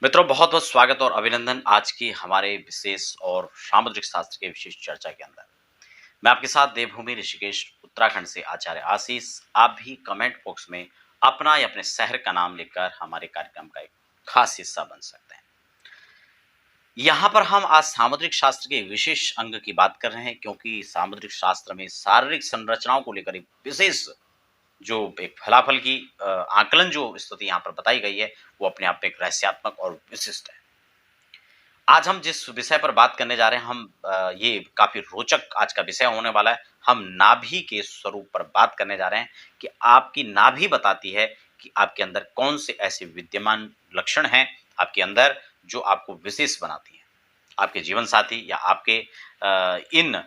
मित्रों, बहुत बहुत स्वागत और अभिनंदन आज की हमारे विशेष और सामुद्रिक शास्त्र के विशेष चर्चा के अंदर। मैं आपके साथ देवभूमि ऋषिकेश उत्तराखंड से आचार्य आशीष। आप भी कमेंट बॉक्स में अपना या अपने शहर का नाम लिखकर हमारे कार्यक्रम का एक खास हिस्सा बन सकते हैं। यहाँ पर हम आज सामुद्रिक शास्त्र के विशेष अंग की बात कर रहे हैं, क्योंकि सामुद्रिक शास्त्र में शारीरिक संरचनाओं को लेकर एक विशेष जो एक फलाफल की आकलन जो स्थिति यहाँ पर बताई गई है, वो अपने आप में एक रहस्यात्मक और विशिष्ट है। आज हम जिस विषय पर बात करने जा रहे हैं, ये काफ़ी रोचक आज का विषय होने वाला है। हम नाभि के स्वरूप पर बात करने जा रहे हैं कि आपकी नाभि बताती है कि आपके अंदर कौन से ऐसे विद्यमान लक्षण हैं आपके अंदर जो आपको विशेष बनाती हैं। आपके जीवन साथी या आपके इन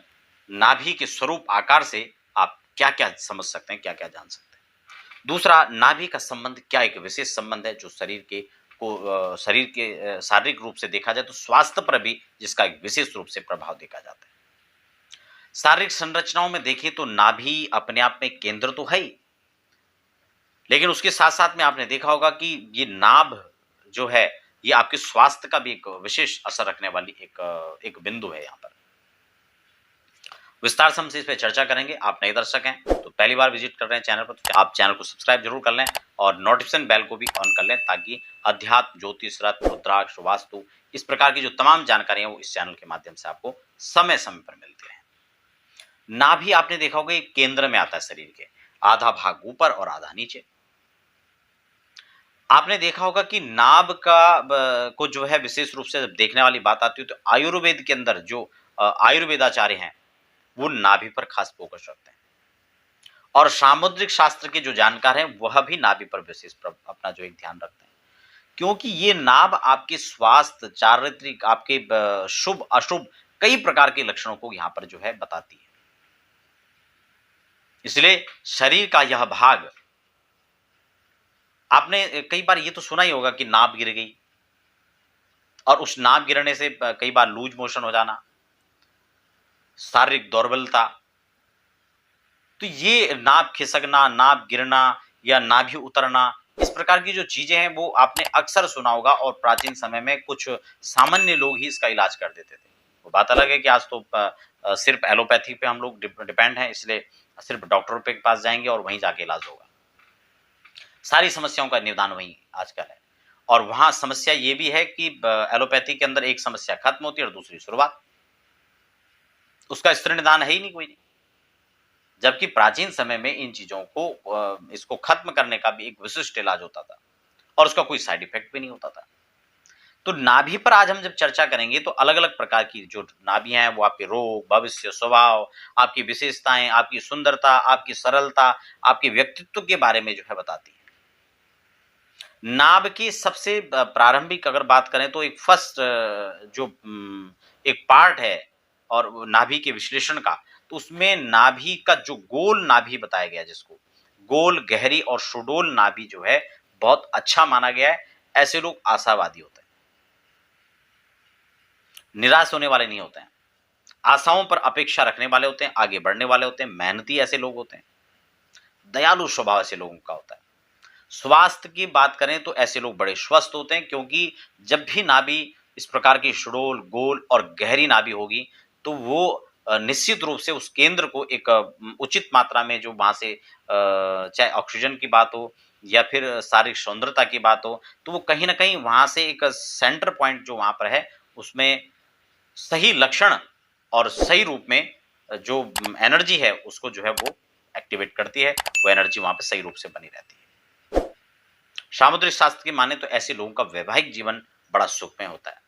नाभि के स्वरूप आकार से आप क्या-क्या समझ सकते हैं, क्या-क्या जान सकते हैं। दूसरा, नाभि का संबंध क्या एक विशेष संबंध है जो शरीर के शारीरिक रूप से देखा जाए तो स्वास्थ्य पर भी जिसका एक विशेष रूप से प्रभाव देखा जाता है। शारीरिक संरचनाओं में देखें तो नाभि अपने आप में केंद्र तो है ही, लेकिन उसके साथ-साथ में आपने देखा होगा कि ये नाभ जो है, ये आपके स्वास्थ्य का भी एक विशेष असर रखने वाली एक बिंदु है यहाँ पर। विस्तार से हम इस पे चर्चा करेंगे। आप नए दर्शक हैं तो पहली बार विजिट कर रहे हैं चैनल पर, तो आप चैनल को सब्सक्राइब जरूर कर लें और नोटिफिकेशन बेल को भी ऑन कर लें, ताकि अध्यात्म, ज्योतिष, रत्न, रुद्राक्ष, वास्तु, इस प्रकार की जो तमाम जानकारियां वो इस चैनल के माध्यम से आपको समय समय पर मिलती रहे। नाभि आपने देखा होगा एक केंद्र में आता है शरीर के, आधा भाग ऊपर और आधा नीचे। आपने देखा होगा कि नाभ को जो है विशेष रूप से जब देखने वाली बात आती है तो आयुर्वेद के अंदर जो आयुर्वेदाचार्य हैं, वो नाभि पर खास फोकस रखते हैं और सामुद्रिक शास्त्र के जो जानकार हैं वह भी नाभि पर विशेष अपना जो एक ध्यान रखते हैं, क्योंकि ये नाभ आपके स्वास्थ्य, चारित्रिक, आपके शुभ अशुभ कई प्रकार के लक्षणों को यहाँ पर जो है बताती है। इसलिए शरीर का यह भाग, आपने कई बार ये तो सुना ही होगा कि नाभ गिर गई, और उस नाभ गिरने से कई बार लूज मोशन हो जाना, शारीरिक दुर्बलता। तो ये नाभ खिसकना, नाभ गिरना या नाभि उतरना, इस प्रकार की जो चीजें हैं वो आपने अक्सर सुना होगा, और प्राचीन समय में कुछ सामान्य लोग ही इसका इलाज कर देते थे। वो बात अलग है कि आज तो सिर्फ एलोपैथी पे हम लोग डिपेंड हैं, इसलिए सिर्फ डॉक्टरों के पास जाएंगे और वहीं जाके इलाज होगा। सारी समस्याओं का निदान वहीं आजकल है, और वहां समस्या ये भी है कि एलोपैथी के अंदर एक समस्या खत्म होती है और दूसरी शुरुआत, उसका स्त्री निदान है ही नहीं, कोई नहीं। जबकि प्राचीन समय में इन चीजों को इसको खत्म करने का भी एक विशिष्ट इलाज होता था और उसका कोई साइड इफेक्ट भी नहीं होता था। तो नाभि पर आज हम जब चर्चा करेंगे तो अलग अलग प्रकार की जो नाभियां हैं वो आपके रोग, भविष्य, स्वभाव, आपकी विशेषताएं, आपकी सुंदरता, आपकी सरलता, आपके व्यक्तित्व के बारे में जो है बताती है। नाभ की सबसे प्रारंभिक अगर बात करें तो एक फर्स्ट एक पार्ट है और नाभि के विश्लेषण का, तो उसमें नाभि का जो गोल नाभि बताया गया, जिसको गोल, गहरी और सुडौल नाभि जो है बहुत अच्छा माना गया है। ऐसे लोग आशावादी होते हैं, निराश होने वाले नहीं होते हैं, आशाओं पर अपेक्षा रखने वाले होते हैं, आगे बढ़ने वाले होते हैं, मेहनती ऐसे लोग होते हैं, दयालु स्वभाव ऐसे लोगों का होता है। स्वास्थ्य की बात करें तो ऐसे लोग बड़े स्वस्थ होते हैं, क्योंकि जब भी नाभि इस प्रकार की सुडौल, गोल और गहरी नाभि होगी तो वो निश्चित रूप से उस केंद्र को एक उचित मात्रा में जो वहां से चाहे ऑक्सीजन की बात हो या फिर शारीरिक सौंदर्यता की बात हो, तो वो कहीं ना कहीं वहां से एक सेंटर पॉइंट जो वहां पर है उसमें सही लक्षण और सही रूप में जो एनर्जी है उसको जो है वो एक्टिवेट करती है, वो एनर्जी वहां पे सही रूप से बनी रहती है। सामुद्रिक शास्त्र की माने तो ऐसे लोगों का वैवाहिक जीवन बड़ा सुखमय होता है।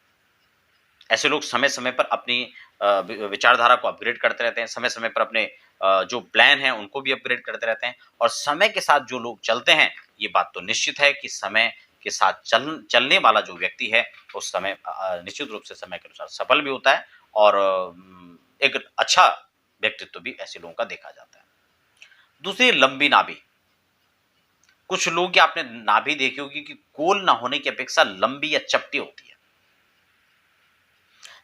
ऐसे लोग समय समय पर अपनी विचारधारा को अपग्रेड करते रहते हैं, समय समय पर अपने जो प्लान है उनको भी अपग्रेड करते रहते हैं, और समय के साथ जो लोग चलते हैं, ये बात तो निश्चित है कि समय के साथ चलने वाला जो व्यक्ति है उस समय निश्चित रूप से समय के अनुसार सफल भी होता है, और एक अच्छा व्यक्तित्व भी ऐसे लोगों का देखा जाता है। दूसरी, लंबी नाभि। कुछ लोग की आपने नाभि देखी होगी कि गोल ना होने की अपेक्षा लंबी या चपटी होती है,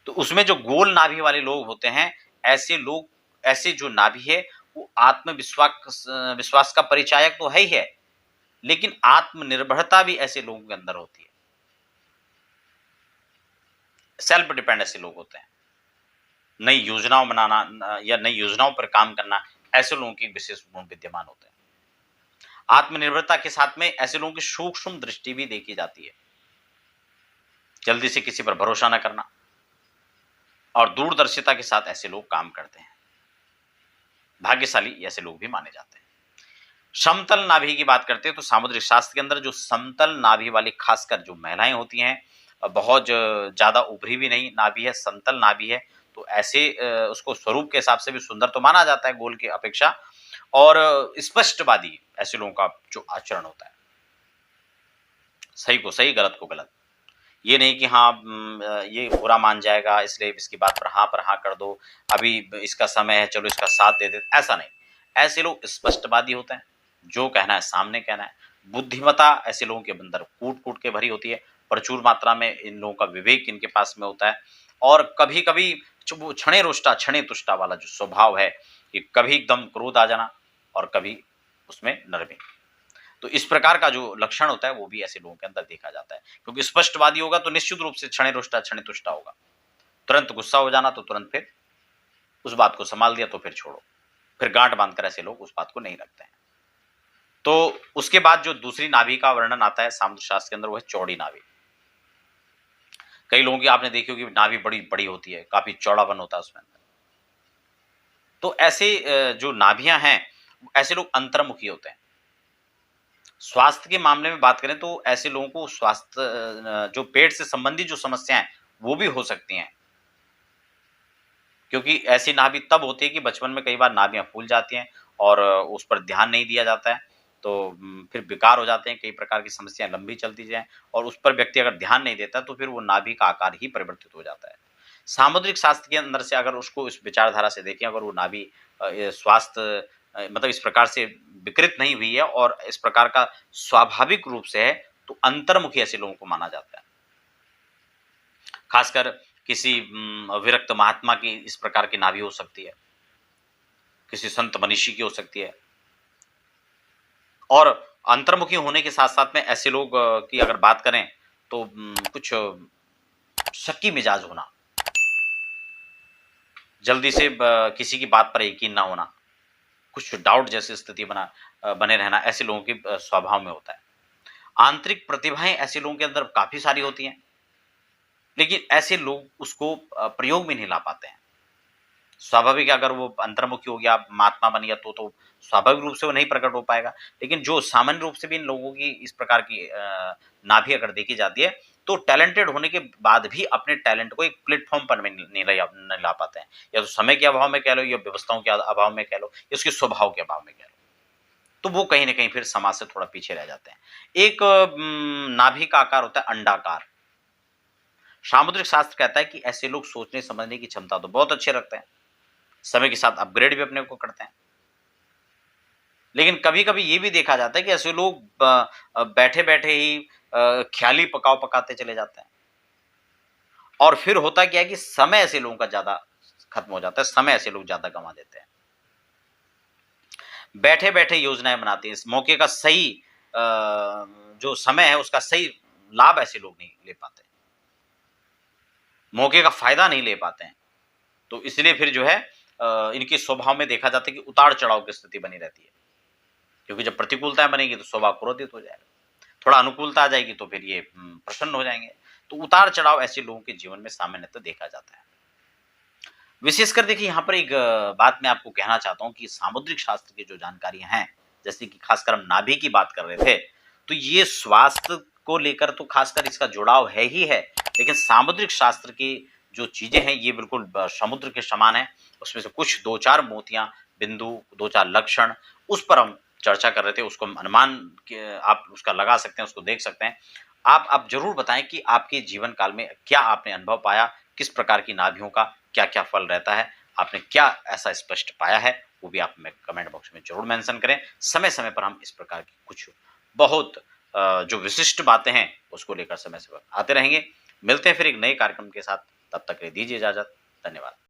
तो उसमें जो गोल नाभि वाले लोग होते हैं, ऐसे जो नाभि है वो विश्वास का परिचायक तो है ही है, लेकिन आत्मनिर्भरता भी ऐसे लोगों के अंदर होती है। सेल्फ डिपेंड ऐसे लोग होते हैं। नई योजनाओं बनाना या नई योजनाओं पर काम करना, ऐसे लोगों की विशेष गुण विद्यमान होते हैं। आत्मनिर्भरता के साथ में ऐसे लोगों की सूक्ष्म दृष्टि भी देखी जाती है। जल्दी से किसी पर भरोसा न करना और दूरदर्शिता के साथ ऐसे लोग काम करते हैं। भाग्यशाली ऐसे लोग भी माने जाते हैं। समतल नाभि की बात करते हैं तो सामुद्रिक शास्त्र के अंदर जो समतल नाभि वाली खासकर जो महिलाएं होती हैं, बहुत ज्यादा उभरी भी नहीं नाभि है, समतल नाभि है, तो ऐसे उसको स्वरूप के हिसाब से भी सुंदर तो माना जाता है गोल की अपेक्षा, और स्पष्टवादी ऐसे लोगों का जो आचरण होता है, सही को सही गलत को गलत, ये नहीं कि हाँ ये बुरा मान जाएगा इसलिए इसकी बात पर हाँ कर दो, अभी इसका समय है चलो इसका साथ दे दे, ऐसा नहीं। ऐसे लोग स्पष्टवादी होते हैं, जो कहना है सामने कहना है। बुद्धिमत्ता ऐसे लोगों के अंदर कूट कूट के भरी होती है, प्रचुर मात्रा में इन लोगों का विवेक इनके पास में होता है, और कभी कभी वो क्षणे रोष्टा क्षणे तुष्टा वाला जो स्वभाव है, कि कभी एकदम क्रोध आ जाना और कभी उसमें नरमी। तो इस प्रकार का जो लक्षण होता है वो भी ऐसे लोगों के अंदर देखा जाता है, क्योंकि स्पष्टवादी होगा तो निश्चित रूप से क्षणे रोष्टा क्षणे तुष्टा होगा। तुरंत गुस्सा हो जाना तो तुरंत फिर उस बात को संभाल दिया तो फिर छोड़ो, फिर गांठ बांधकर ऐसे लोग उस बात को नहीं रखते हैं। तो उसके बाद जो दूसरी नाभि का वर्णन आता है सामुद्रिक शास्त्र के अंदर, वो है चौड़ी नाभि। कई लोगों की आपने देखी होगी नाभि बड़ी बड़ी होती है, काफी चौड़ापन होता है उसमें। तो ऐसे जो नाभियां हैं, ऐसे लोग अंतर्मुखी होते हैं। स्वास्थ्य के मामले में बात करें तो ऐसे लोगों को स्वास्थ्य जो पेट से संबंधित जो समस्याएं वो भी हो सकती हैं, क्योंकि ऐसी नाभि तब होती है कि बचपन में कई बार नाभियां फूल जाती हैं और उस पर ध्यान नहीं दिया जाता है, तो फिर विकार हो जाते हैं, कई प्रकार की समस्याएं लंबी चलती जाएं और उस पर व्यक्ति अगर ध्यान नहीं देता तो फिर वो नाभि का आकार ही परिवर्तित हो जाता है। सामुद्रिक शास्त्र के अंदर से अगर उसको इस विचारधारा से देखें, अगर वो नाभि स्वास्थ्य मतलब इस प्रकार से विकृत नहीं हुई है और इस प्रकार का स्वाभाविक रूप से है, तो अंतर्मुखी ऐसे लोगों को माना जाता है। खासकर किसी विरक्त महात्मा की इस प्रकार की नाभि हो सकती है, किसी संत मनीषी की हो सकती है। और अंतर्मुखी होने के साथ साथ में ऐसे लोग की अगर बात करें तो कुछ शक्की मिजाज होना, जल्दी से किसी की बात पर यकीन ना होना, कुछ डाउट जैसी स्थिति बने रहना, ऐसे लोगों के स्वभाव में होता है। आंतरिक प्रतिभाएं ऐसे लोगों के अंदर काफी सारी होती हैं, लेकिन ऐसे लोग उसको प्रयोग में नहीं ला पाते हैं। स्वाभाविक है, अगर वो अंतर्मुखी हो गया, महात्मा बन गया, तो स्वाभाविक रूप से वो नहीं प्रकट हो पाएगा। लेकिन जो सामान्य रूप से भी इन लोगों की इस प्रकार की नाभि अगर देखी जाती है, तो टैलेंटेड होने के बाद भी अपने टैलेंट को एक प्लेटफॉर्म पर नहीं ला पाते हैं। या तो समय के अभाव में कह लो, या व्यवस्थाओं के अभाव में कह लो, या उसके स्वभाव के अभाव में कह लो, तो वो कहीं ना कहीं फिर समाज से थोड़ा पीछे रह जाते हैं। एक नाभि का आकार होता है अंडाकार। सामुद्रिक शास्त्र कहता है कि ऐसे लोग सोचने समझने की क्षमता तो बहुत अच्छे रखते हैं, समय के साथ अपग्रेड भी अपने को करते हैं, लेकिन कभी कभी ये भी देखा जाता है कि ऐसे लोग बैठे बैठे ही ख्याली पकाव पकाते चले जाते हैं, और फिर होता क्या है कि समय ऐसे लोगों का ज्यादा खत्म हो जाता है, समय ऐसे लोग ज्यादा गंवा देते हैं। बैठे बैठे योजनाएं बनाते हैं, इस मौके का सही जो समय है उसका सही लाभ ऐसे लोग नहीं ले पाते, मौके का फायदा नहीं ले पाते हैं। तो इसलिए फिर जो है इनके स्वभाव में देखा जाता है कि उतार चढ़ाव की स्थिति बनी रहती है, क्योंकि जब प्रतिकूलताएं बनेगी तो स्वभाव क्रोधित हो जाएगा, थोड़ा अनुकूलता आ जाएगी तो फिर ये प्रसन्न हो जाएंगे। तो उतार चढ़ाव ऐसे लोगों के जीवन में सामान्यतः देखा जाता है। विशेषकर देखिए यहाँ पर एक बात मैं आपको कहना चाहता हूँ कि सामुद्रिक शास्त्र की जो जानकारियां हैं, जैसे कि खासकर हम नाभि की बात कर रहे थे, तो ये स्वास्थ्य को लेकर तो खासकर इसका जुड़ाव है ही है, लेकिन सामुद्रिक शास्त्र की जो चीजें हैं ये बिल्कुल समुद्र के समान है। उसमें से कुछ दो चार मोतियां, बिंदु, दो चार लक्षण, उस पर हम चर्चा कर रहे थे, उसको हम अनुमान आप उसका लगा सकते हैं, उसको देख सकते हैं। आप जरूर बताएं कि आपके जीवन काल में क्या आपने अनुभव पाया, किस प्रकार की नाभियों का क्या क्या फल रहता है, आपने क्या ऐसा स्पष्ट पाया है, वो भी आप हमें कमेंट बॉक्स में जरूर मेंशन करें। समय समय पर हम इस प्रकार की कुछ बहुत जो विशिष्ट बातें हैं उसको लेकर समय समय आते रहेंगे। मिलते हैं फिर एक नए कार्यक्रम के साथ, तब तक के लिए दीजिए इजाजत। धन्यवाद।